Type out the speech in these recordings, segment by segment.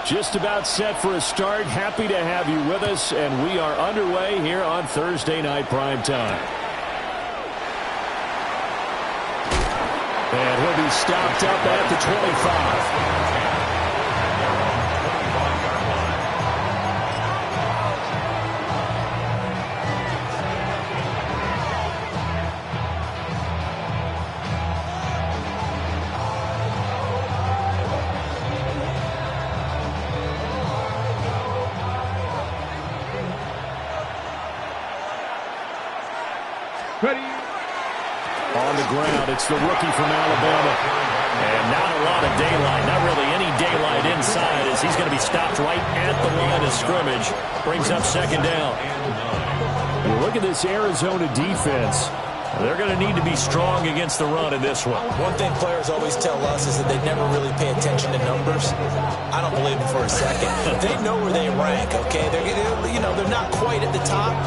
Just about set for a start. Happy to have you with us, and we are underway here on Thursday Night Primetime. And he'll be stopped up at the 25. On the ground, it's the rookie from Alabama. And not a lot of daylight, not really any daylight inside, as he's going to be stopped right at the line of scrimmage. Brings up second down. You look at this Arizona defense. They're going to need to be strong against the run in this one. One thing players always tell us is that they never really pay attention to numbers. I don't believe them for a second. They know where they rank, okay? They're not quite at the top,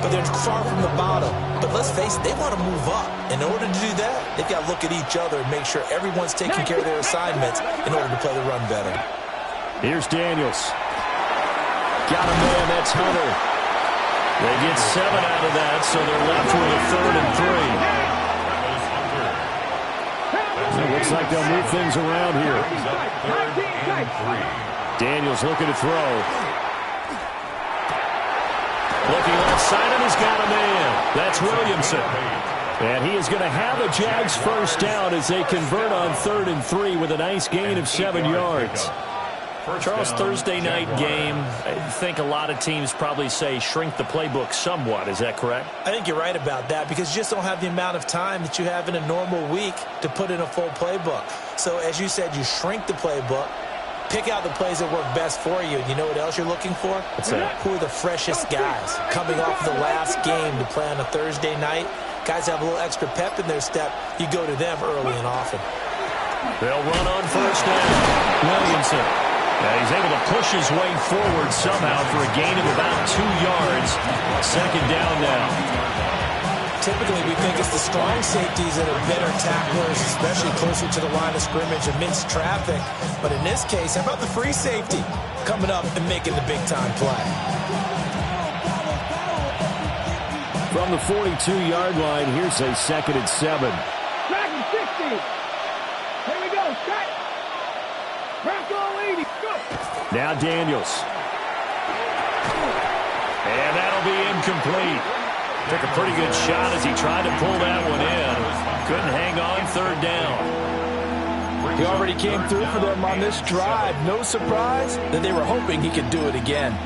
but they're far from the bottom. But let's face it, they want to move up. In order to do that, they've got to look at each other and make sure everyone's taking care of their assignments in order to play the run better. Here's Daniels. Got a man, that's Hunter. They get 7 out of that, so they're left with a 3rd and 3. It looks like they'll move things around here. Daniels looking to throw. Looking left side, and he's got a man. That's Williamson. And he is going to have a Jags first down as they convert on 3rd and 3 with a nice gain of 7 yards. Charles, Thursday night game, I think a lot of teams probably say shrink the playbook somewhat. Is that correct? I think you're right about that because you just don't have the amount of time that you have in a normal week to put in a full playbook. So as you said, you shrink the playbook, pick out the plays that work best for you. You know what else you're looking for? What's that? Who are the freshest guys coming off the last game to play on a Thursday night? Guys have a little extra pep in their step. You go to them early and often. They'll run on first down. Williamson. He's able to push his way forward somehow for a gain of about 2 yards. Second down now. Typically, we think it's the strong safeties that are better tacklers, especially closer to the line of scrimmage amidst traffic. But in this case, how about the free safety coming up and making the big-time play? From the 42-yard line, here's a 2nd and 7. Track and 60. Here we go. Track. Bronco 80. Go. Now Daniels. And that'll be incomplete. Took a pretty good shot as he tried to pull that one in. Couldn't hang on 3rd down. He already came through for them on this drive. No surprise that they were hoping he could do it again.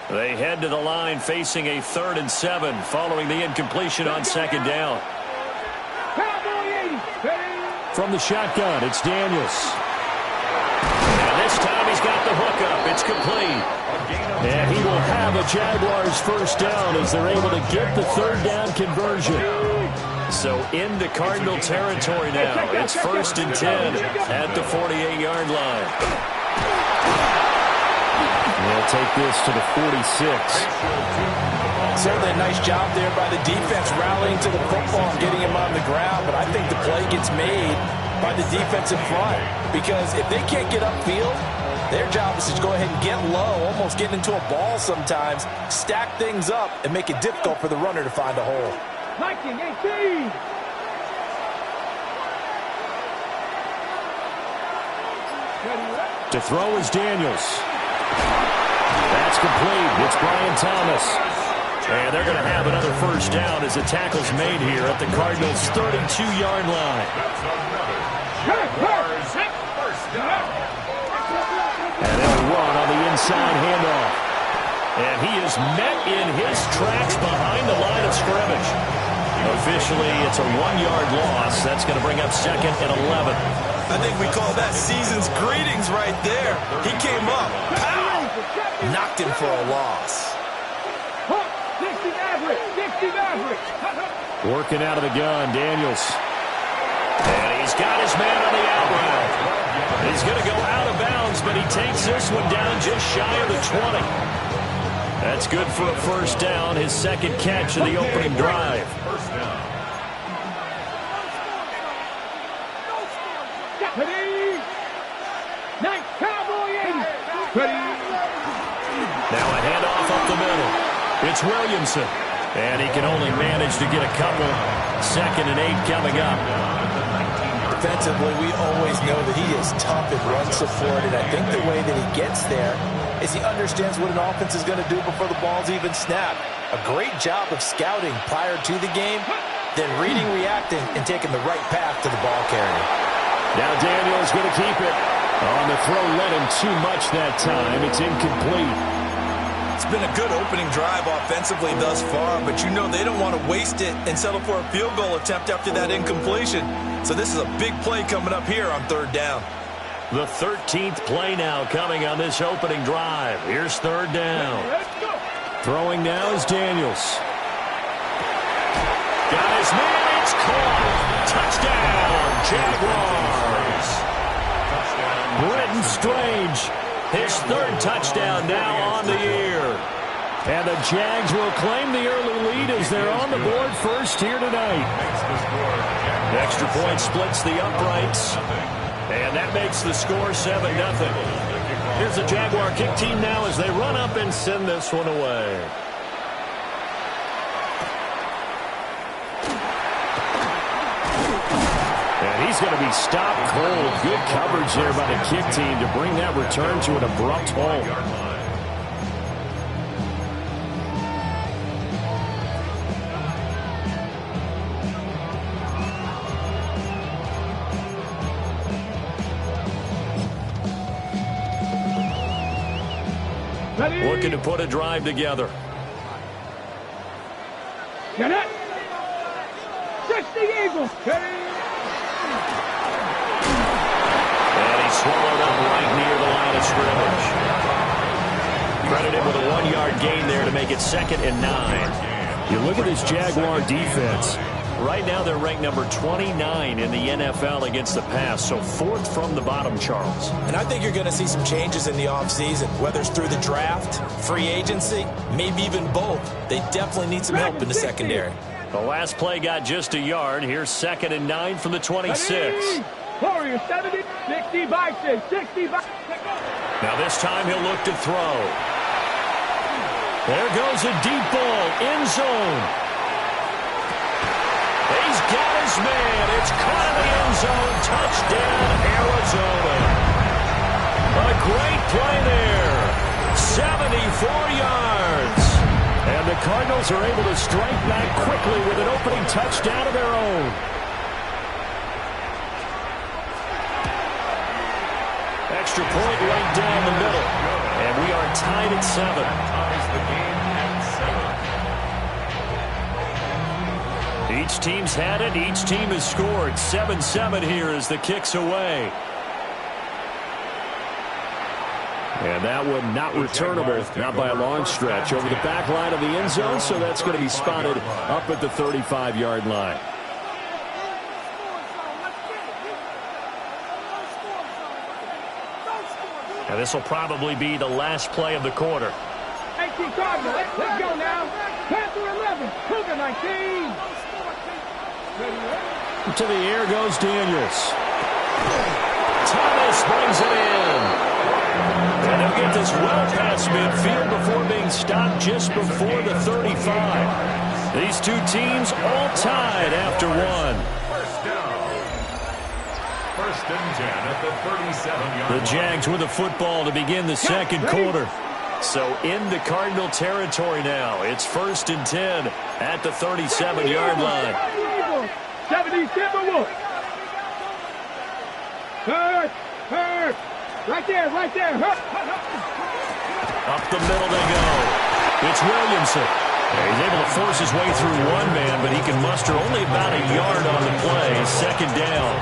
They head to the line facing a 3rd and 7 following the incompletion on 2nd down. From the shotgun, it's Daniels. And this time he's got the hookup. It's complete. And he will have a Jaguars first down as they're able to get the 3rd down conversion. So into Cardinal territory now. It's 1st and 10 at the 48-yard line. They'll take this to the 46. Certainly a nice job there by the defense rallying to the football and getting him on the ground, but I think the play gets made by the defensive front because if they can't get upfield, their job is to go ahead and get low, almost get into a ball sometimes, stack things up, and make it difficult for the runner to find a hole. 19-18. To throw is Daniels. That's complete. It's Brian Thomas. And they're going to have another first down as the tackle's made here at the Cardinals' 32-yard line. And they'll run on the inside handoff. And he is met in his tracks behind the line of scrimmage. Officially, it's a 1-yard loss. That's going to bring up 2nd and 11. I think we call that season's greetings right there. He came up, pow, knocked him for a loss. 60 average. Working out of the gun, Daniels. And he's got his man on the out route. He's going to go out of bounds, but he takes this one down just shy of the 20. That's good for a first down, his second catch of the opening drive. Nice cowboy 80. Now a handoff up the middle. It's Williamson. And he can only manage to get a couple. 2nd and 8 coming up. Defensively, we always know that he is tough and run support, and I think the way that he gets there is he understands what an offense is going to do before the ball's even snapped. A great job of scouting prior to the game, then reading, reacting, and taking the right path to the ball carrier. Now Daniels going to keep it. On the throw, led him too much that time. It's incomplete. It's been a good opening drive offensively thus far, but you know they don't want to waste it and settle for a field goal attempt after that incompletion. So this is a big play coming up here on 3rd down. The 13th play now coming on this opening drive. Here's 3rd down. Throwing now is Daniels. Got his man. It's caught. Touchdown, Jaguars. Britton Strange, his 3rd touchdown now on the year. And the Jags will claim the early lead as they're on the board first here tonight. The extra point splits the uprights. And that makes the score 7-0. Here's the Jaguar kick team now as they run up and send this one away. And he's going to be stopped cold. Good coverage there by the kick team to bring that return to an abrupt halt. Looking to put a drive together. Get it. 60 Eagles. And he's swallowed up right near the line of scrimmage. Credited with a 1-yard gain there to make it 2nd and 9. You look at this Jaguar defense. Right now they're ranked number 29 in the NFL against the pass, so 4th from the bottom, Charles. And I think you're going to see some changes in the offseason, whether it's through the draft, free agency, maybe even both. They definitely need some help in the secondary. The last play got just a yard. Here's 2nd and 9 from the 26. Warriors 70, 60 by 6, 60 by 6. Now this time he'll look to throw. There goes a deep ball, end zone. He's got his man. It's caught in the end zone. Touchdown, Arizona. A great play there. 74 yards. And the Cardinals are able to strike back quickly with an opening touchdown of their own. Extra point right down the middle. And we are tied at 7. Each team's had it. Each team has scored. 7-7 here as the kick's away. And that one not returnable, not by a long stretch, over the back line of the end zone, so that's going to be spotted up at the 35-yard line. Now this will probably be the last play of the quarter. 18 Cardinals, let's go now. Panther 11, Cougar 19. To the air goes Daniels. Thomas brings it in. And he'll get this well past midfield before being stopped just before the 35. These two teams all tied after one. First and 10 at the 37-yard line. The Jags with the football to begin the second quarter. So into Cardinal territory now. It's 1st and 10 at the 37-yard line. 77 Wolf. Hurt. Right there. Up the middle they go. It's Williamson. He's able to force his way through one man, but he can muster only about a yard on the play. 2nd down.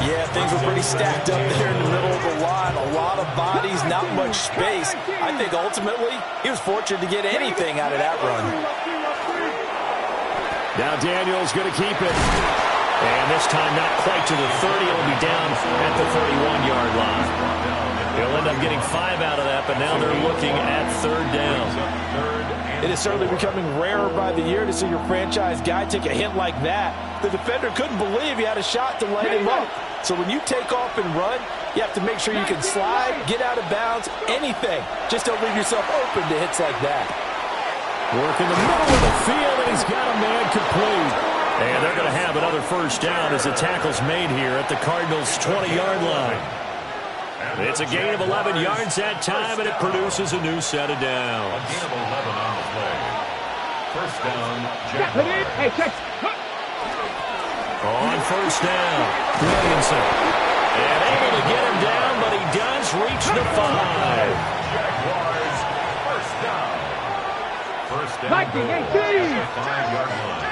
Yeah, things were pretty stacked up there in the middle of the line. A lot of bodies, not much space. I think ultimately he was fortunate to get anything out of that run. Now Daniels going to keep it. And this time not quite to the 30. It'll be down at the 31-yard line. He'll end up getting 5 out of that, but now they're looking at 3rd down. It is certainly becoming rarer by the year to see your franchise guy take a hit like that. The defender couldn't believe he had a shot to light him up. So when you take off and run, you have to make sure you can slide, get out of bounds, anything. Just don't leave yourself open to hits like that. Work in the middle of the field, and he's got a man complete. And they're going to have another 1st down as the tackle's made here at the Cardinals' 20-yard line. It's a gain of 11 yards that time, and it produces a new set of downs. A gain of 11 on the play. 1st down, Jaguars. Hey, check. On 1st down, Williamson. And able to get him down, but he does reach the 5. Jaguars, 1st down. 1st down, 5-yard line.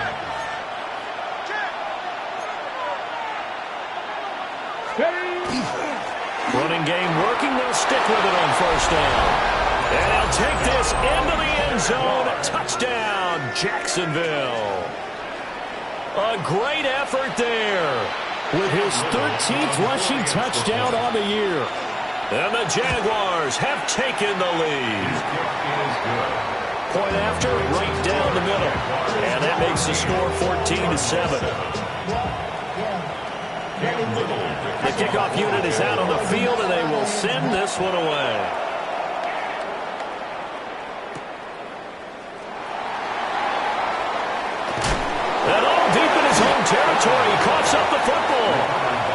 Running game working. They'll stick with it on 1st down. And he'll take this into the end zone. Touchdown, Jacksonville. A great effort there with his 13th rushing touchdown on the year. And the Jaguars have taken the lead. Point after, right down the middle. And that makes the score 14-7. The kickoff unit is out on the field, and they will send this one away. And all deep in his own territory, he coughs up the football.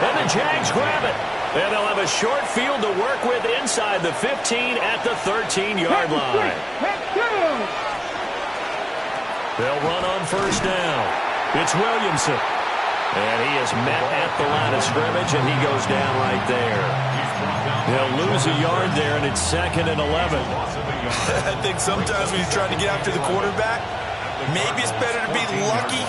And the Jags grab it. And they'll have a short field to work with inside the 15 at the 13-yard line. They'll run on 1st down. It's Williamson. And he is met at the line of scrimmage, and he goes down right there. They'll lose a yard there, and it's 2nd and 11. I think sometimes when you're trying to get after the quarterback, maybe it's better to be lucky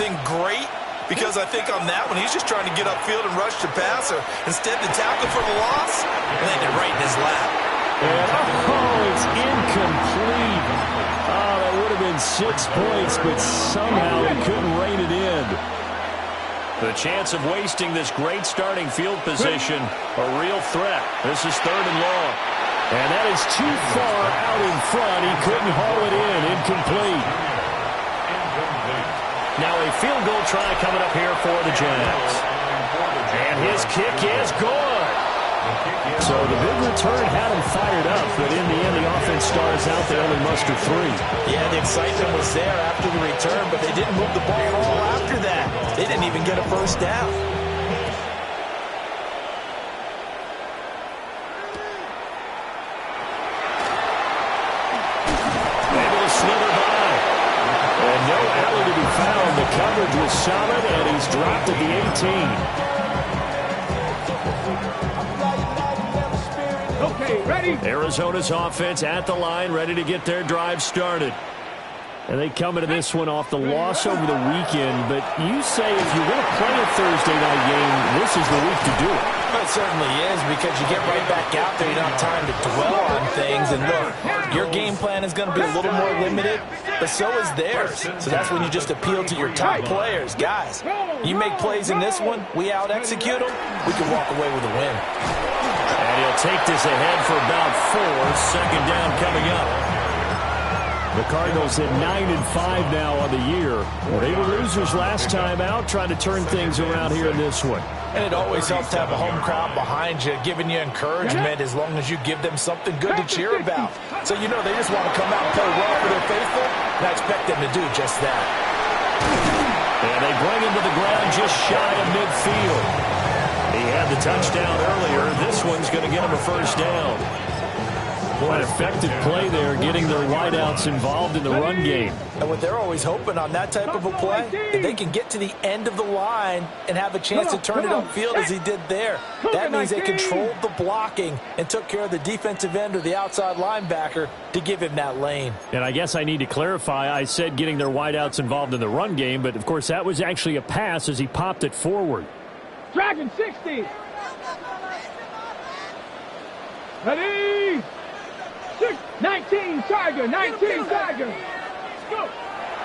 than great, because I think on that one, he's just trying to get upfield and rush the passer. Instead, the tackle for the loss landed right in his lap. And, it's incomplete. Oh, that would have been 6 points, but somehow he couldn't rein it in. The chance of wasting this great starting field position, a real threat. This is 3rd and long. And that is too far out in front. He couldn't haul it in. Incomplete. Now a field goal try coming up here for the Jags. And his kick is good. So the big return had him fired up, but in the end the offense stars out. They only muster 3. Yeah, the excitement was there after the return, but they didn't move the ball at all after that. They didn't even get a 1st down. Able to slither by. And no alley to be found. The coverage was solid, and he's dropped at the 18. Okay, ready? Arizona's offense at the line, ready to get their drive started. And they come into this one off the loss over the weekend. But you say if you're going to play a Thursday night game, this is the week to do it. It certainly is, because you get right back out there. You don't have time to dwell on things. And look, your game plan is going to be a little more limited, but so is theirs. So that's when you just appeal to your top players. Guys, you make plays in this one, we out-execute them, we can walk away with a win. And he'll take this ahead for about 4. 2nd down coming up. The Cardinals at 9-5 now on the year. They were losers last time out, trying to turn things around here in this one. And it always helps to have a home crowd behind you, giving you encouragement as long as you give them something good to cheer about. So you know they just want to come out and play well for their faithful, and I expect them to do just that. And they bring him to the ground just shy of midfield. He had the touchdown earlier. This one's going to get him a 1st down. Boy, an effective play there, getting their wideouts involved in the run game. And what they're always hoping on that type of a play, if they can get to the end of the line and have a chance to turn it upfield as he did there. That means they controlled the blocking and took care of the defensive end or the outside linebacker to give him that lane. And I guess I need to clarify, I said getting their wideouts involved in the run game, but of course that was actually a pass as he popped it forward. Dragon 60. Ready? 19, Tiger, 19, Tiger. Go.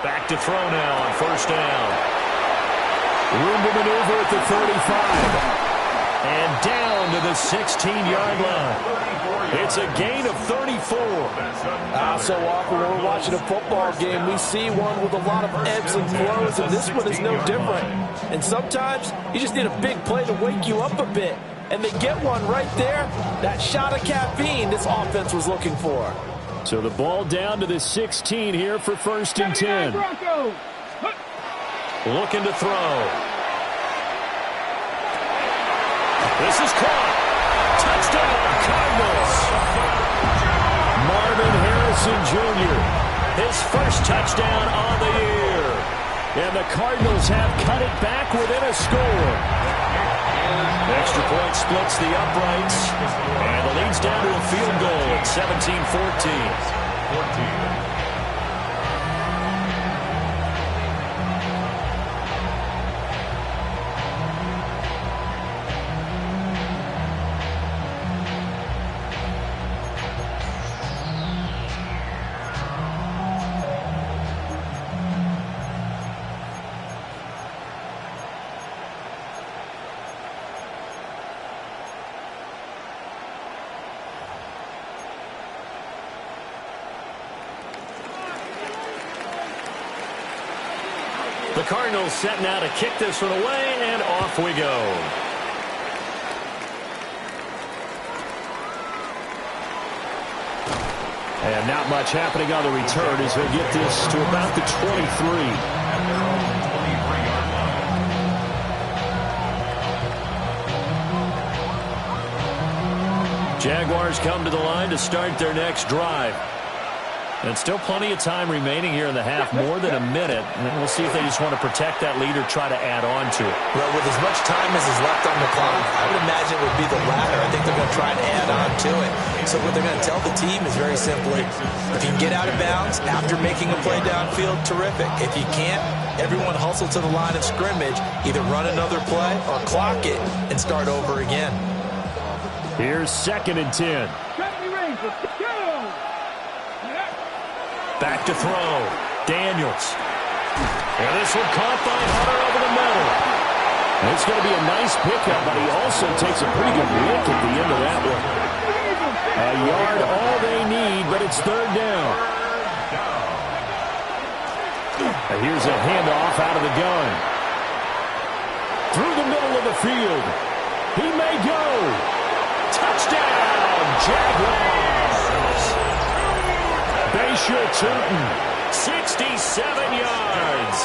Back to throw now on 1st down. Room to maneuver at the 35. And down to the 16-yard line. It's a gain of 34. So often when we're watching a football game, we see one with a lot of ebbs and flows, and this one is no different. And sometimes you just need a big play to wake you up a bit. And they get one right there. That shot of caffeine this offense was looking for. So the ball down to the 16 here for 1st and 10. Looking to throw. This is caught. Touchdown, Cardinals. Marvin Harrison Jr., his first touchdown on the year. And the Cardinals have cut it back within a score. Extra point splits the uprights. And the lead's down to a field goal at 17-14. The Cardinals set now to kick this one away, and off we go. And not much happening on the return as he'll get this to about the 23. Jaguars come to the line to start their next drive. And still plenty of time remaining here in the half, more than a minute. And we'll see if they just want to protect that lead or try to add on to it. Well, with as much time as is left on the clock, I would imagine it would be the latter. I think they're going to try and add on to it. So what they're going to tell the team is very simply, if you can get out of bounds after making a play downfield, terrific. If you can't, everyone hustle to the line of scrimmage, either run another play or clock it and start over again. Here's 2nd and 10. Back to throw. Daniels. And this one caught by Hunter over the middle. And it's going to be a nice pickup, but he also takes a pretty good look at the end of that one. A yard all they need, but it's 3rd down. And here's a handoff out of the gun. Through the middle of the field. He may go. Touchdown, Jaguars. Bayshaw Turton, 67 yards.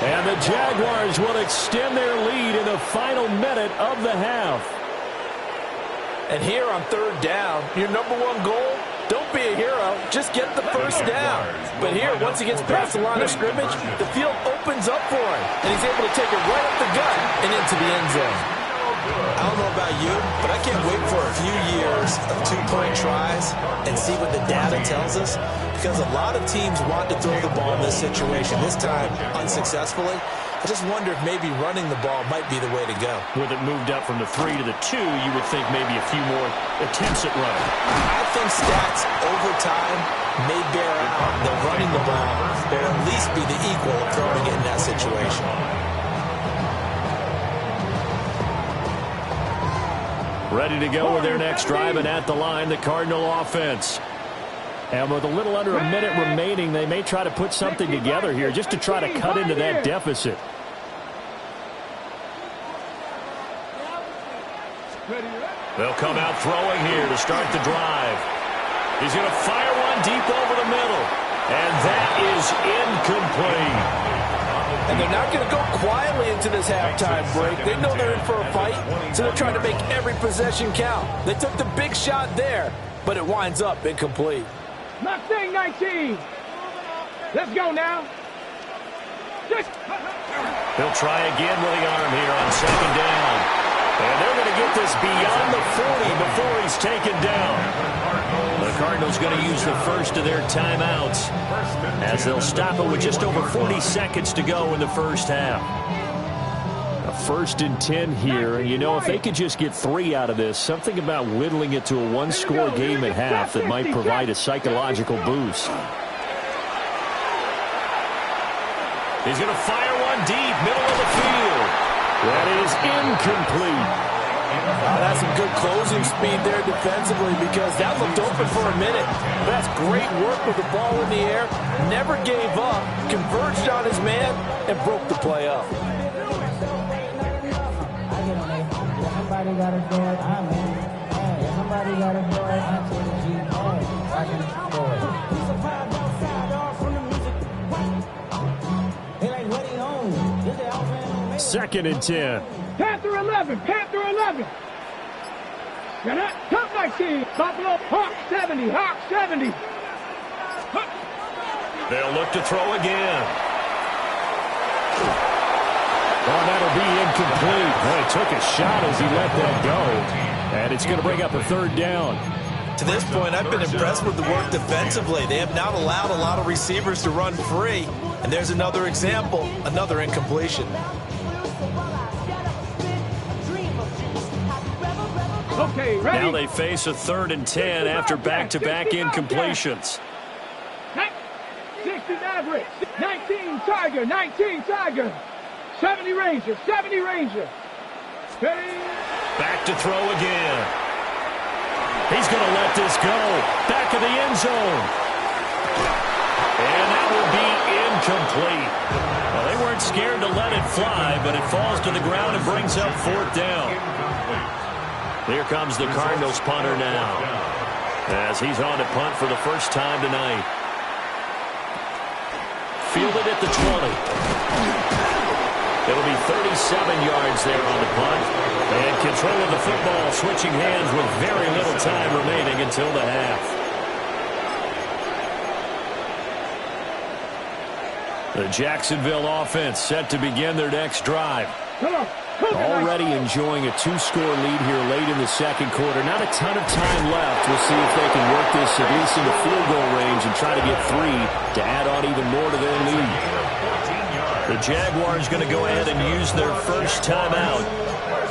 And the Jaguars will extend their lead in the final minute of the half. And here on 3rd down, your number one goal, don't be a hero, just get the first down. But here, once he gets past the line of scrimmage, the field opens up for him, and he's able to take it right up the gut and into the end zone. I don't know about you, but I can't wait for a few years of 2-point tries and see what the data tells us, because a lot of teams want to throw the ball in this situation, this time unsuccessfully. I just wonder if maybe running the ball might be the way to go. With it moved up from the 3 to the 2, you would think maybe a few more attempts at running. I think stats over time may bear out that running the ball will at least be the equal of throwing it in that situation. Ready to go with their next drive, and at the line, the Cardinal offense. And with a little under a minute remaining, they may try to put something together here just to try to cut into that deficit. They'll come out throwing here to start the drive. He's going to fire one deep over the middle. And that is incomplete. And they're not going to go quietly into this halftime break. They know they're in for a fight, so they're trying to make every possession count. They took the big shot there, but it winds up incomplete. Mustang 19. Let's go now. He'll try again with the arm here on 2nd down. And they're going to get this beyond the 40 before he's taken down. The Cardinals going to use the first of their timeouts as they'll stop it with just over 40 seconds to go in the first half. A 1st and 10 here, and you know, if they could just get 3 out of this, something about whittling it to a one-score game at half that might provide a psychological boost. He's going to fire one deep, middle of the field. That is incomplete. That's some good closing speed there defensively because that looked open for a minute. That's great work with the ball in the air. Never gave up, converged on his man, and broke the play up. Somebody got a door, I'm in. Somebody got a door, I'm to the G. I can destroy. He's a five outside off from the music. They like, what he owns? Is they offering? 2nd and 10. Panther 11, Panther 11. Got that? Top 19. Buffalo, Hawk 70, Hawk 70. They'll look to throw again. Oh, that'll be incomplete. Boy, took a shot as he let that go. And it's going to bring up a 3rd down. To this point, I've been impressed with the work defensively. They have not allowed a lot of receivers to run free. And there's another example, another incompletion. Okay, ready? Now they face a 3rd and 10 after back-to-back incompletions. 60 average, 19 Tiger, 19 Tiger. 70 Ranger, 70 Ranger. Ready? Back to throw again. He's going to let this go. Back of the end zone. And that will be incomplete. Well, they weren't scared to let it fly, but it falls to the ground and brings up 4th down. Here comes the Cardinals punter now, as he's on to punt for the first time tonight. Fielded at the 20. It'll be 37 yards there on the punt. And control of the football switching hands with very little time remaining until the half. The Jacksonville offense set to begin their next drive. Already enjoying a 2-score lead here late in the 2nd quarter. Not a ton of time left. We'll see if they can work this at least into field goal range and try to get 3 to add on even more to their lead. The Jaguars going to go ahead and use their first timeout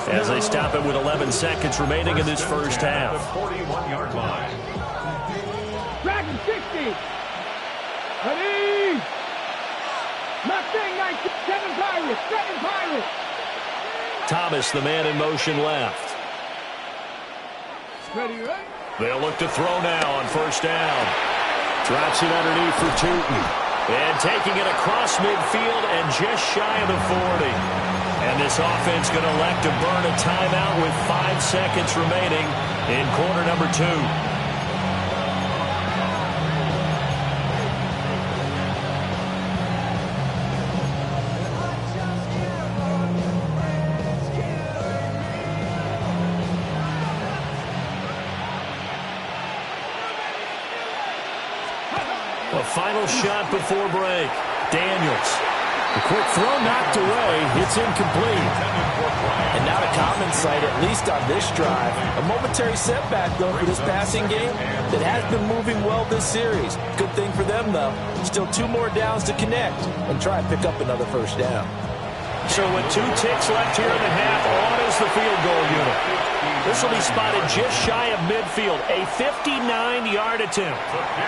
as they stop it with 11 seconds remaining in this first half. 41-yard line. Dragon 60. Ready? Mustang 19, 7 Pirates, 7 Pirates. Thomas, the man in motion left. Ready, right? They'll look to throw now on 1st down. Drops it underneath for Tootin. And taking it across midfield and just shy of the 40. And this offense going to elect to burn a timeout with 5 seconds remaining in quarter number 2. A final shot before break. Daniels. The quick throw knocked away. It's incomplete. And not a common sight, at least on this drive. A momentary setback, though, for this passing game that has been moving well this series. Good thing for them, though. Still 2 more downs to connect and try and pick up another 1st down. So with 2 ticks left here in the half, on is the field goal unit. This will be spotted just shy of midfield. A 59-yard attempt.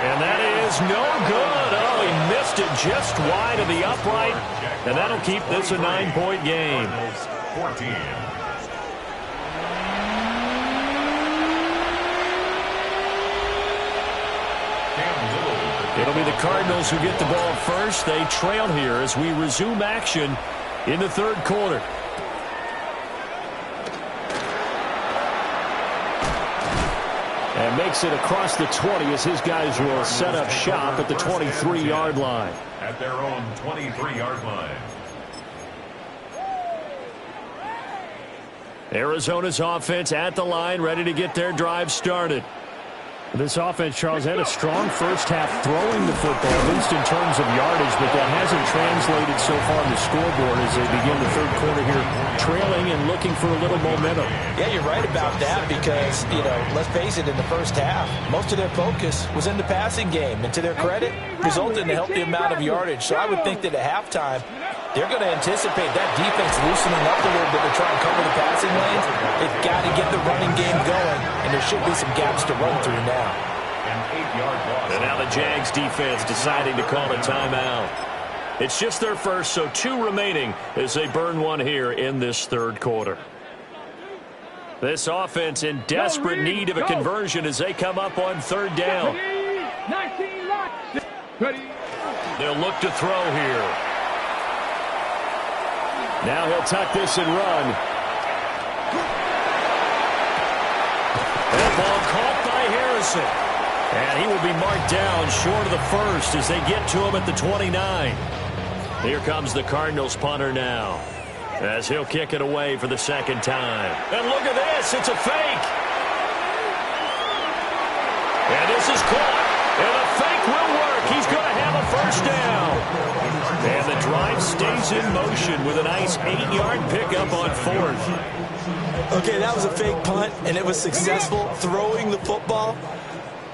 And that is no good. Oh, he missed it just wide of the upright. And that'll keep this a 9-point game. 14. It'll be the Cardinals who get the ball first. They trail here as we resume action in the 3rd quarter. And makes it across the 20 as his guys will set up shop at the 23-yard line. At their own 23-yard line. Arizona's offense at the line, ready to get their drive started. This offense, Charles, had a strong first half throwing the football, at least in terms of yardage, but that hasn't translated so far on the scoreboard as they begin the 3rd quarter here, trailing and looking for a little momentum. Yeah, you're right about that because, let's face it, in the first half, most of their focus was in the passing game. And to their credit, resulted in a healthy amount of yardage. So I would think that at halftime, they're going to anticipate that defense loosening up a little bit to try and cover the passing lanes. They've got to get the running game going, and there should be some gaps to run through now. And now the Jags defense deciding to call a timeout. It's just their first, so 2 remaining as they burn 1 here in this 3rd quarter. This offense in desperate need of a conversion as they come up on third down. 19 lots. They'll look to throw here. Now he'll tuck this and run. That ball caught by Harrison. And he will be marked down short of the first as they get to him at the 29. Here comes the Cardinals punter now, as he'll kick it away for the second time. And look at this. It's a fake. And this is caught. And the fake will work. He's going to have a first down. And the drive stays in motion with a nice 8-yard pickup on fourth. Okay, that was a fake punt, and it was successful throwing the football.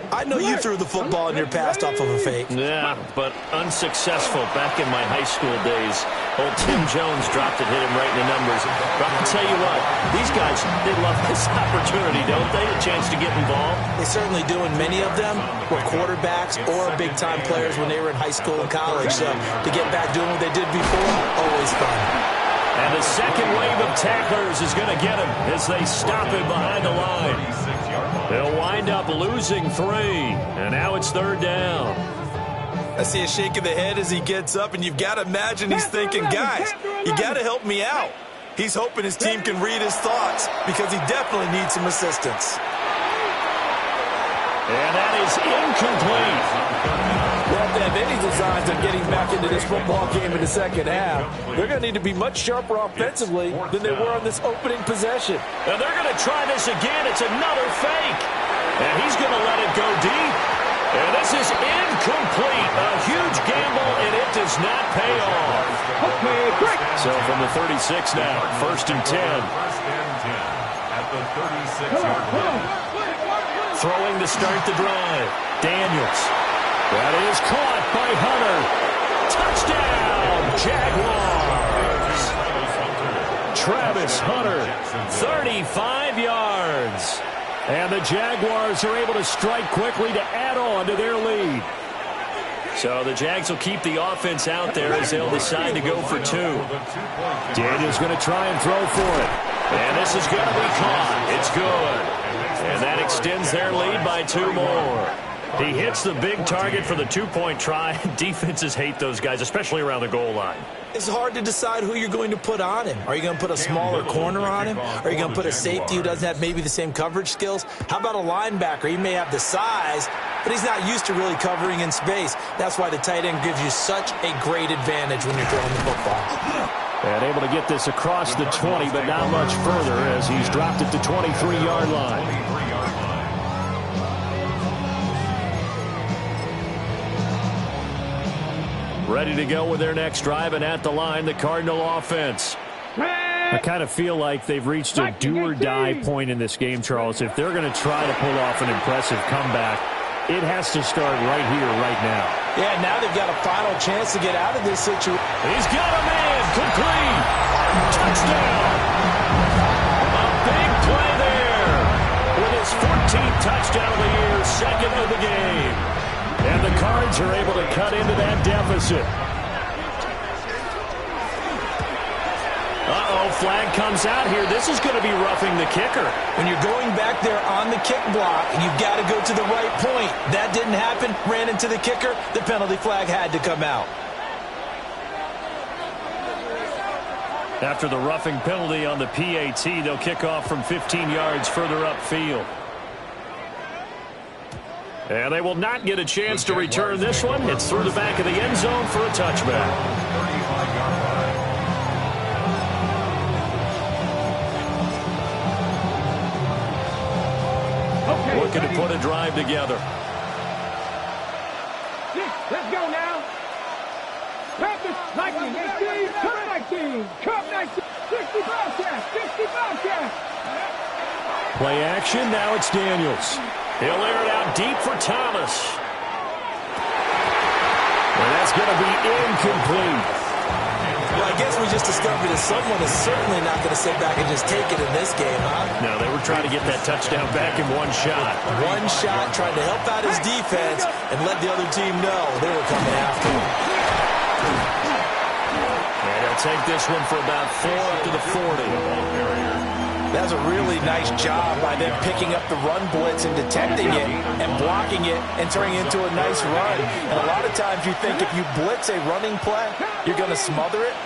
I know you threw the football and you're passed off of a fake. Yeah, but unsuccessful back in my high school days. Old Tim Jones dropped it, hit him right in the numbers. But I'll tell you what, these guys, they love this opportunity, don't they? A chance to get involved. They certainly do, and many of them were quarterbacks or big-time players when they were in high school and college. So to get back doing what they did before, always fun. And the second wave of tacklers is going to get him as they stop him behind the line. They'll wind up losing 3, and now it's third down. I see a shake of the head as he gets up, and you've got to imagine he's thinking, guys, you got to help me out. He's hoping his team can read his thoughts because he definitely needs some assistance. And that is incomplete. Well, if they have any designs of getting back into this football game in the second half, they're going to need to be much sharper offensively than they were on this opening possession. And they're going to try this again. It's another fake. And he's going to let it go deep. And this is incomplete. A huge gamble, and it does not pay off. Okay, break. So from the 36 now, 1st and 10. At the 36-yard line. Throwing to start the drive. Daniels. That is caught by Hunter. Touchdown, Jaguars. Travis Hunter, 35 yards. And the Jaguars are able to strike quickly to add on to their lead. So the Jags will keep the offense out there as they'll decide to go for 2. Daniels going to try and throw for it. And this is going to be caught. It's good. And that extends their lead by 2 more. He hits the big target for the 2-point try. Defenses hate those guys, especially around the goal line. It's hard to decide who you're going to put on him. Are you going to put a smaller corner on him? Are you going to put a safety who doesn't have maybe the same coverage skills? How about a linebacker? He may have the size, but he's not used to really covering in space. That's why the tight end gives you such a great advantage when you're throwing the football. And able to get this across the 20, but not much further as he's dropped it to 23-yard line. Ready to go with their next drive, and at the line, the Cardinal offense. I kind of feel like they've reached a do-or-die point in this game, Charles. If they're going to try to pull off an impressive comeback, it has to start right here, right now. Yeah, now they've got a final chance to get out of this situation. He's got a man, complete, touchdown. A big play there with his 14th touchdown of the year, second of the game. And the Cards are able to cut into that deficit. Uh-oh, flag comes out here. This is going to be roughing the kicker. When you're going back there on the kick block, you've got to go to the right point. That didn't happen. Ran into the kicker. The penalty flag had to come out. After the roughing penalty on the PAT, they'll kick off from 15 yards further upfield. And they will not get a chance to return this one. It's through the back of the end zone for a touchback. Okay, looking to put a drive together. Let's go now. Practice 19, 18, Cup 19, Cup 19, 60 Bobcats, 60 Bobcats. Play action, now it's Daniels. He'll air it out deep for Thomas. And that's going to be incomplete. Well, I guess we just discovered that someone is certainly not going to sit back and just take it in this game, huh? No, they were trying to get that touchdown back in one shot. One shot, trying to help out his defense and let the other team know they were coming after him. And he'll take this one for about 4 up to the 40. That's a really nice job by them picking up the run blitz and detecting it and blocking it and turning it into a nice run. And a lot of times you think if you blitz a running play, you're going to smother it.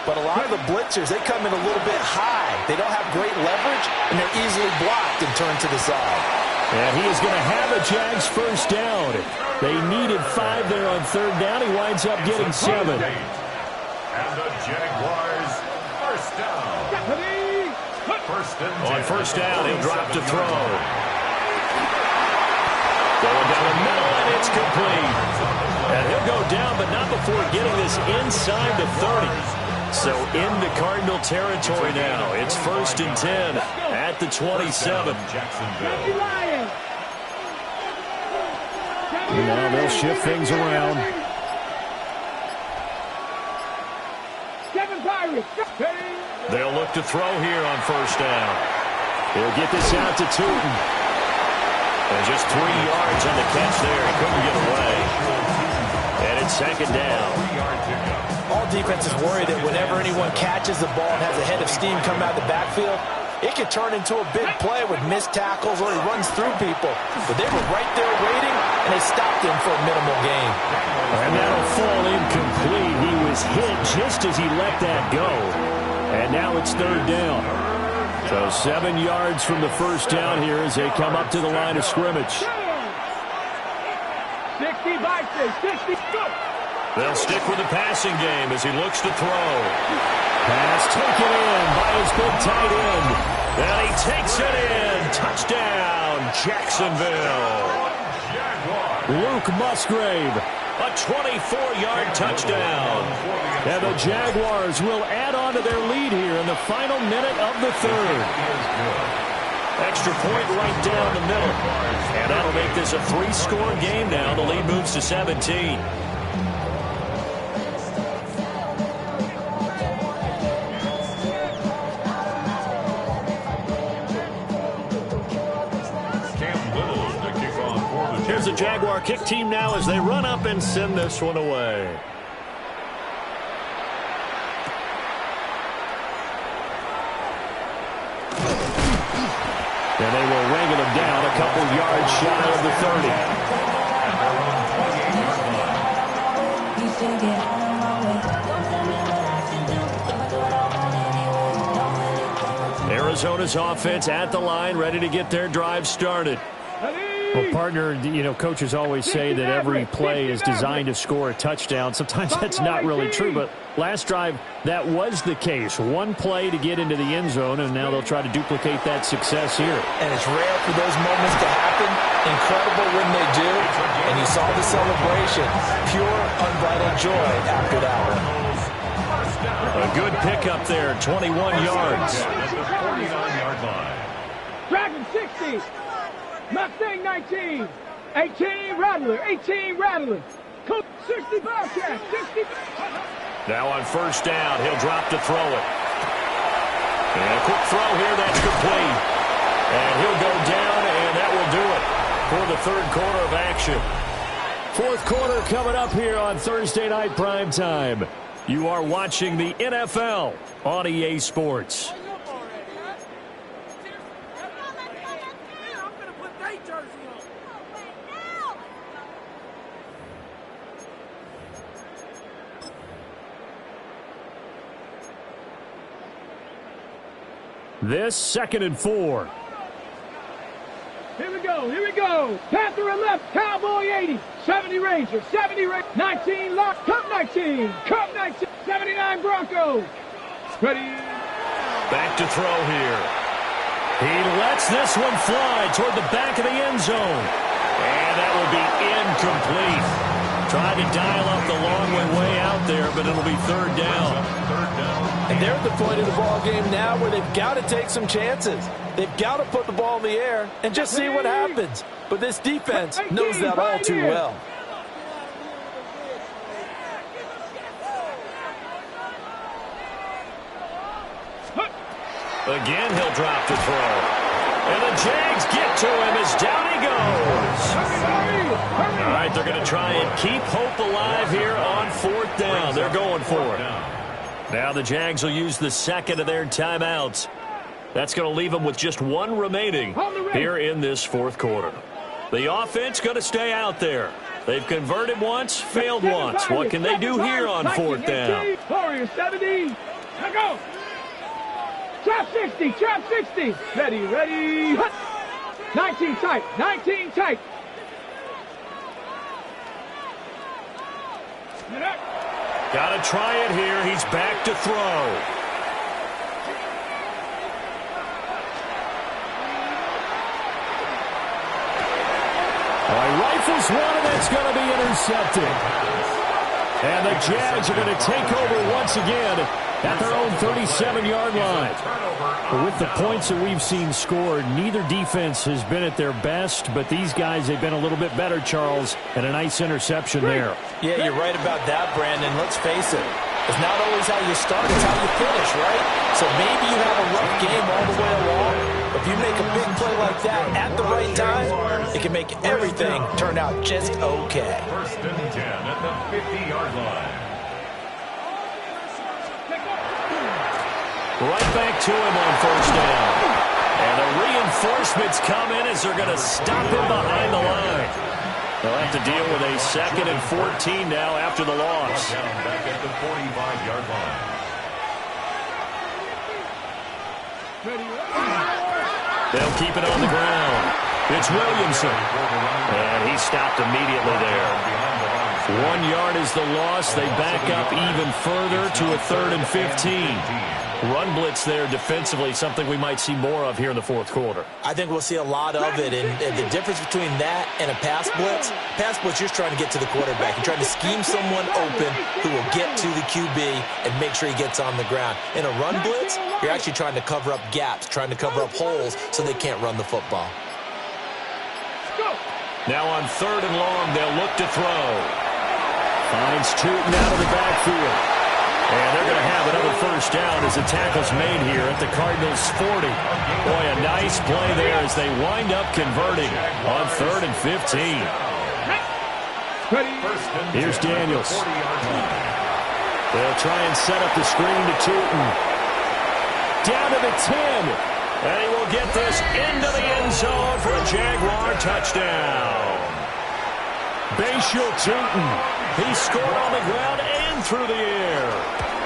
But a lot of the blitzers, they come in a little bit high. They don't have great leverage, and they're easily blocked and turned to the side. And he is going to have a Jags first down. They needed 5 there on third down. He winds up getting 7. And the Jaguars first down. On first down, he'll drop to throw. Going down the middle, and it's complete. And he'll go down, but not before getting this inside the 30. So into Cardinal territory now. It's 1st and 10 at the 27. Jacksonville. Now they'll shift things around. They'll look to throw here on first down. He'll get this out to Tootin. And just 3 yards on the catch there. He couldn't get away. And it's 2nd down. All defenses worry that whenever anyone catches the ball and has a head of steam come out of the backfield, it could turn into a big play with missed tackles or he runs through people. But they were right there waiting, and they stopped him for a minimal gain. And that'll fall incomplete. He was hit just as he let that go. And now it's 3rd down. So 7 yards from the first down here as they come up to the line of scrimmage. 60 by 60. They'll stick with the passing game as he looks to throw. Pass taken in by his big tight end. And he takes it in. Touchdown, Jacksonville. Luke Musgrave, a 24-yard touchdown. And the Jaguars will add on to their lead here in the final minute of the 3rd. Extra point right down the middle. And that'll make this a 3-score game now. The lead moves to 17. Here's the Jaguar kick team now as they run up and send this one away. And they will wrangle him down a couple yards shy of the 30. Arizona's offense at the line, ready to get their drive started. Well, partner, you know, coaches always say that every play is designed to score a touchdown. Sometimes that's not really true, but last drive, that was the case. One play to get into the end zone, and now they'll try to duplicate that success here. And it's rare for those moments to happen. Incredible when they do. And you saw the celebration. Pure, unbridled joy after that one. A good pickup there, 21 yards. Dragon 60. Mustang 19. 18 Rattler. 18 Rattler. 60 Bobcat. 60. Now on first down, he'll drop to throw it. And a quick throw here, that's complete. And he'll go down, and that will do it for the 3rd quarter of action. 4th quarter coming up here on Thursday Night Primetime. You are watching the NFL on EA Sports. This 2nd and 4. Here we go. Here we go. Panther and left. Cowboy 80. 70 Ranger. 70 Ranger. 19 Lock. Cup 19. Cup 19. 79 Broncos. Ready. Back to throw here. He lets this one fly toward the back of the end zone. And that will be incomplete. Tried to dial up the long way out there, but it'll be 3rd down. And they're at the point of the ball game now where they've got to take some chances. They've got to put the ball in the air and just see what happens. But this defense knows that all too well. Again, he'll drop to throw. And the Jags get to him as down he goes. All right, they're going to try and keep hope alive here on 4th down. They're going for it. Now the Jags will use the 2nd of their timeouts. That's going to leave them with just one remaining here in this fourth quarter. The offense going to stay out there. They've converted once, failed once. What can they do here on fourth down? Warriors 70. Now go. Trap 60, trap 60. Ready. 19 tight, 19 tight. Got to try it here. He's back to throw. Rifles one, and it's going to be intercepted. And the Jags are going to take over once again at their own 37-yard line. But with the points that we've seen scored, neither defense has been at their best, but these guys, they've been a little bit better, Charles, and a nice interception there. Yeah, you're right about that, Brandon. Let's face it. It's not always how you start, it's how you finish, right? So maybe you have a rough game all the way along. If you make a big play like that at the right time, it can make everything turn out just okay. First and 10 at the 50-yard line. Right back to him on first down. And the reinforcements come in as they're going to stop him behind the line. They'll have to deal with a 2nd and 14 now after the loss. Back at the 45-yard line. They'll keep it on the ground. It's Williamson. And he stopped immediately there. 1 yard is the loss. They back up even further to a 3rd and 15. Run blitz there defensively, something we might see more of here in the fourth quarter. I think we'll see a lot of it, and the difference between that and a pass blitz, you're just trying to get to the quarterback. You're trying to scheme someone open who will get to the QB and make sure he gets on the ground. In a run blitz, you're actually trying to cover up gaps, trying to cover up holes so they can't run the football. Now on 3rd and long, they'll look to throw. Finds Tootin out of the backfield. And they're going to have another first down as the tackle's made here at the Cardinals' 40. Boy, a nice play there as they wind up converting on 3rd and 15. Here's Daniels. They'll try and set up the screen to Tootin. Down to the 10. And he will get this into the end zone for a Jaguar touchdown. Bashal Tootin. He scored on the ground and through the air.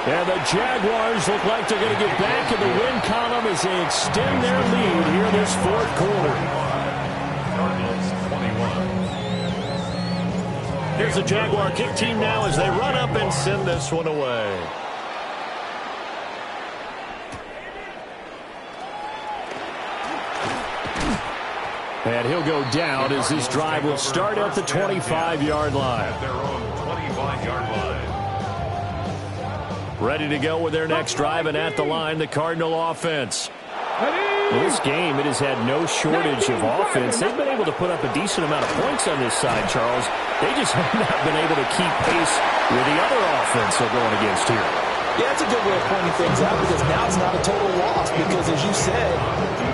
And the Jaguars look like they're going to get back in the win column as they extend their lead here in this fourth quarter. Here's the Jaguar kick team now as they run up and send this one away. And he'll go down as this drive will start at the 25-yard line. At their own 25-yard line. Ready to go with their next drive, and at the line, the Cardinal offense. Well, this game, it has had no shortage of offense. They've been able to put up a decent amount of points on this side, Charles. They just have not been able to keep pace with the other offense they're going against here. Yeah, that's a good way of pointing things out because now it's not a total loss because, as you said,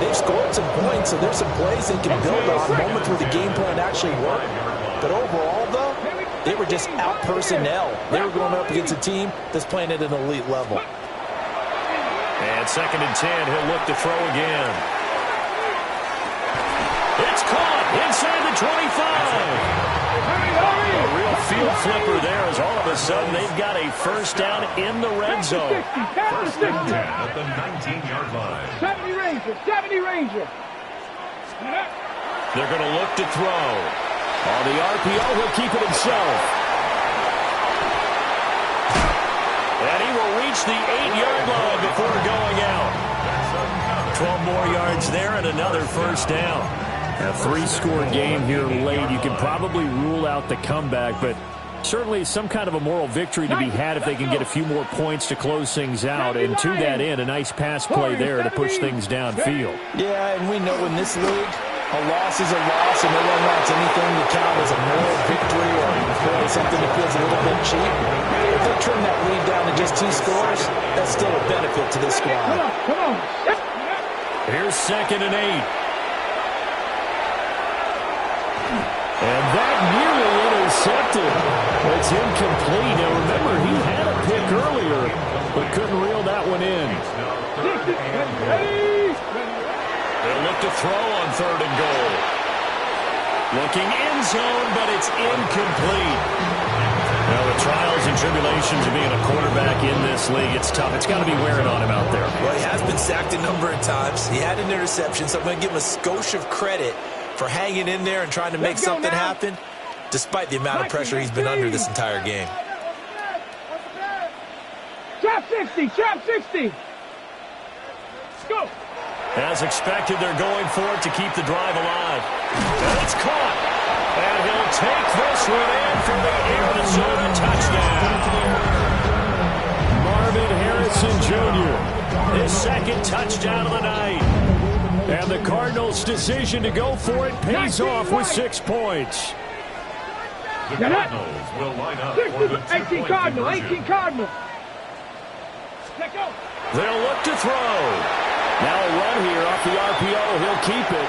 they've scored some points, so there's some plays they can build on, moments where the game plan actually worked. But overall, though, they were just out personnel. They were going up against a team that's playing at an elite level. And 2nd and 10, he'll look to throw again. It's caught inside the 25. A real field flipper there as all of a sudden they've got a first down in the red zone. First and 10 at the 19-yard line. 70 Ranger. They're going to look to throw. On the RPO, he'll keep it himself. And he will reach the 8-yard line before going out. 12 more yards there and another first down. A 3-score game here late. You can probably rule out the comeback, but certainly some kind of a moral victory to be had if they can get a few more points to close things out. And to that end, a nice pass play there to push things downfield. Yeah, and we know in this league, a loss is a loss, and no one wants anything to count as a moral victory or something that feels a little bit cheap. If they trim that lead down to just 2 scores, that's still a benefit to this squad. Come on. Here's 2nd and 8. And that nearly intercepted. It's incomplete. Now remember, he had a pick earlier, but couldn't reel that one in. throw on 3rd and goal. Looking end zone, but it's incomplete. Well, the trials and tribulations of being a quarterback in this league, it's tough. It's got to be wearing on him out there. Well, he has been sacked a number of times. He had an interception, so I'm going to give him a skosh of credit for hanging in there and trying to make something happen, despite the amount of pressure he's been under this entire game. Trap 60, trap 60. Let's go. As expected, they're going for it to keep the drive alive. And it's caught. And he'll take this one in for the Arizona touchdown. Marvin Harrison Jr., his 2nd touchdown of the night. And the Cardinals' decision to go for it pays off with 6 points. The Cardinals will line up for the 18 Cardinal, 18 Cardinal. Let go. They'll look to throw. Now a run here off the RPO. He'll keep it.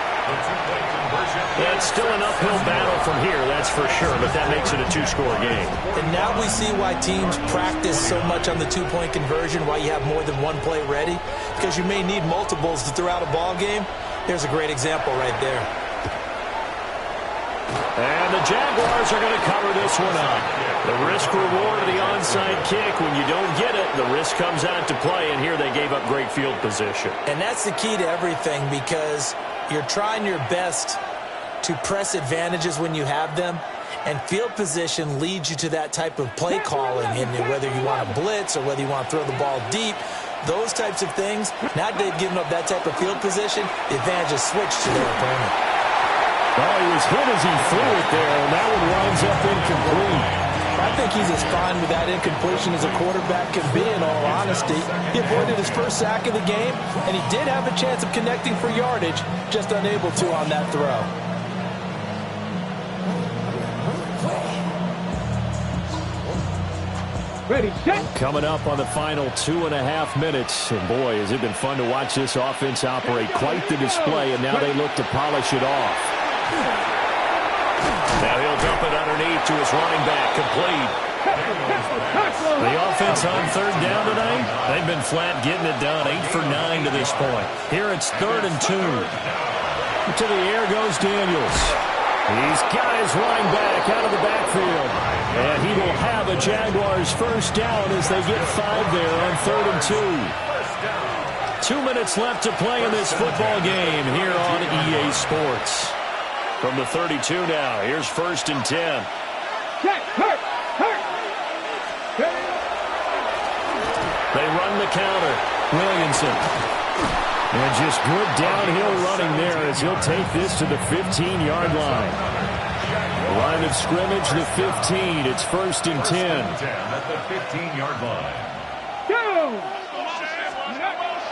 It's still an uphill battle from here, that's for sure, but that makes it a 2-score game. And now we see why teams practice so much on the 2-point conversion, why you have more than one play ready, because you may need multiples to throw out a ball game. Here's a great example right there. And the Jaguars are going to cover this one up. The risk-reward of the onside kick, when you don't get it, the risk comes out to play, and here they gave up great field position. And that's the key to everything, because you're trying your best to press advantages when you have them, and field position leads you to that type of play calling, and whether you want to blitz or whether you want to throw the ball deep, those types of things. Now that they've given up that type of field position, the advantage is switched to their opponent. Well, he was hit as he threw it there, and that one winds up incomplete. I think he's as fine with that incompletion as a quarterback can be, in all honesty. He avoided his first sack of the game, and he did have a chance of connecting for yardage, just unable to on that throw. Ready, set. Coming up on the final 2.5 minutes. And boy, has it been fun to watch this offense operate. Quite the display, and now they look to polish it off. Now he'll dump it underneath to his running back, complete. The offense on 3rd down tonight, they've been flat getting it done, 8 for 9 to this point. Here it's 3rd and 2. To the air goes Daniels. He's got his running back out of the backfield. And he will have a Jaguars first down as they get 5 there on 3rd and 2. 2 minutes left to play in this football game here on EA Sports. From the 32 now, here's 1st and 10. Check, hurt. They run the counter. Williamson. And just good downhill running there as he'll take this to the 15-yard line. The line of scrimmage, the 15. It's 1st and 10. At the 15-yard line. Go!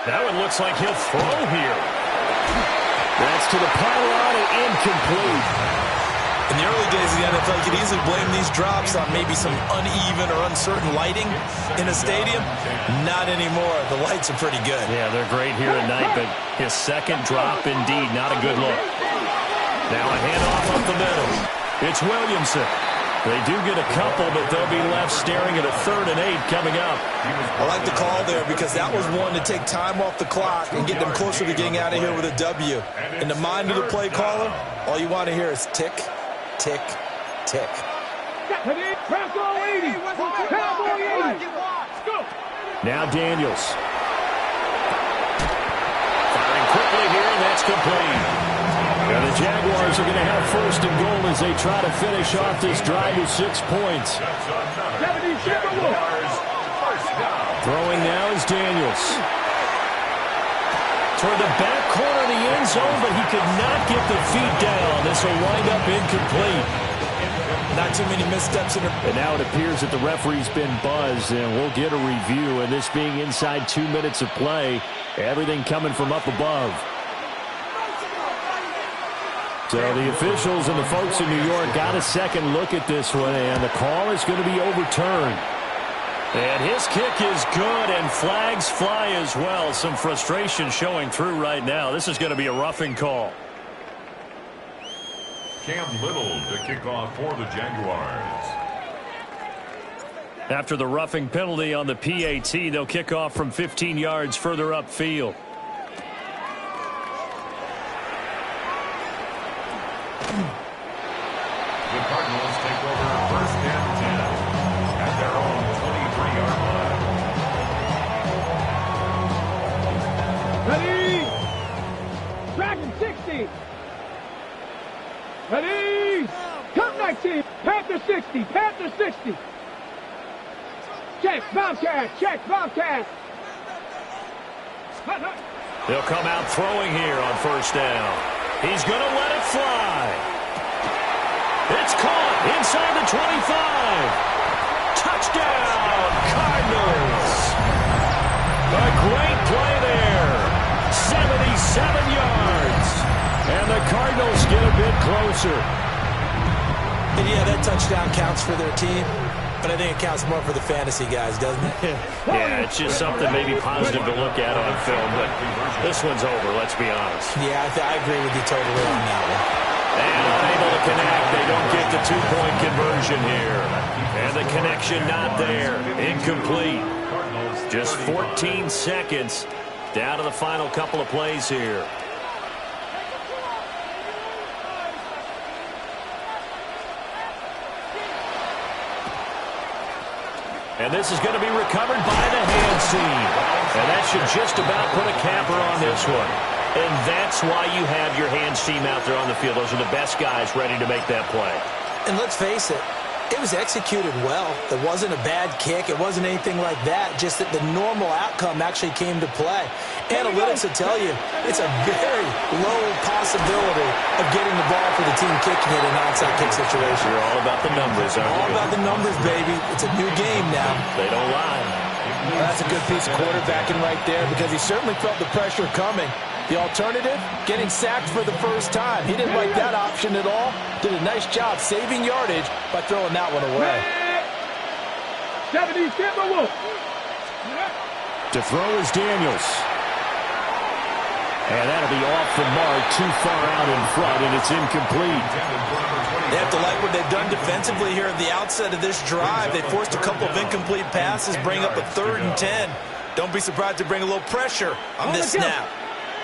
That one looks like he'll throw here. That's to the pylon and incomplete. In the early days of the NFL, you could easily blame these drops on maybe some uneven or uncertain lighting in a stadium. Not anymore. The lights are pretty good. Yeah, they're great here tonight, but his 2nd drop, indeed, not a good look. Now a handoff up the middle. It's Williamson. They do get a couple, but they'll be left staring at a 3rd and 8 coming up. I like the call there because that was one to take time off the clock and get them closer to getting out of here with a W. In the mind of the play caller, all you want to hear is tick, tick, tick. Cowboy 80. Cowboy 80. Let's go. Now Daniels. Firing quickly here, and that's complete. And the Jaguars are going to have 1st and goal as they try to finish off this drive with 6 points. Throwing now is Daniels. Toward the back corner of the end zone, but he could not get the feet down. This will wind up incomplete. Not too many missteps in the... And now it appears that the referee's been buzzed, and we'll get a review. And this being inside 2 minutes of play, everything coming from up above. So the officials and the folks in New York got a second look at this one, and the call is going to be overturned. And his kick is good, and flags fly as well. Some frustration showing through right now. This is going to be a roughing call. Cam Little to kick off for the Jaguars. After the roughing penalty on the PAT, they'll kick off from 15 yards further upfield. Panther 60. Panther 60. Check, Bobcat. Check, Bobcat. They'll come out throwing here on first down. He's going to let it fly. It's caught inside the 25. Touchdown, Cardinals. A great play there. 77 yards. And the Cardinals get a bit closer. And yeah, that touchdown counts for their team, but I think it counts more for the fantasy guys, doesn't it? Yeah, it's just something maybe positive to look at on film, but this one's over, let's be honest. Yeah, I agree with you totally on that one. And unable to connect. They don't get the two-point conversion here. And the connection not there. Incomplete. Just 14 seconds down to the final couple of plays here. And this is going to be recovered by the hands team. And that should just about put a capper on this one. And that's why you have your hands team out there on the field. Those are the best guys ready to make that play. And let's face it, it was executed well. It wasn't a bad kick. It wasn't anything like that. Just that the normal outcome actually came to play. Analytics will tell you it's a very low possibility of getting the ball for the team kicking it in an onside kick situation. You're all about the numbers, aren't you? All about the numbers, baby. It's a new game now. They don't lie. Well, that's a good piece of quarterbacking right there because he certainly felt the pressure coming. The alternative, getting sacked for the first time. He didn't like that option at all. Did a nice job saving yardage by throwing that one away. 70 Timberwolves. To throw is Daniels. And that'll be off the mark, too far out in front, and it's incomplete. They have to like what they've done defensively here at the outset of this drive. They forced a couple of incomplete passes, bring up a 3rd and 10. Don't be surprised to bring a little pressure on this snap.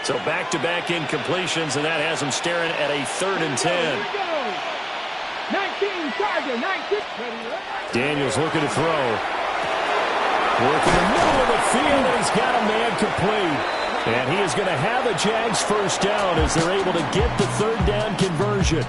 So back-to-back incompletions, and that has them staring at a 3rd and 10. 19, Tiger, 19. Daniels looking to throw. Working the middle of the field, and he's got a man complete. And he is going to have a Jags first down as they're able to get the 3rd down conversion.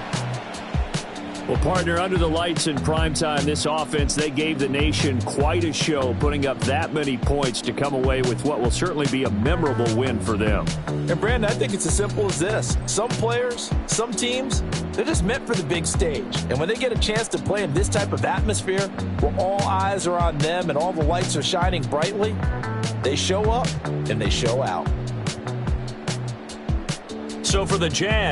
Well, partner, under the lights in primetime, this offense, they gave the nation quite a show, putting up that many points to come away with what will certainly be a memorable win for them. And, Brandon, I think it's as simple as this. Some players, some teams, they're just meant for the big stage. And when they get a chance to play in this type of atmosphere where all eyes are on them and all the lights are shining brightly, they show up and they show out. So for the Jags,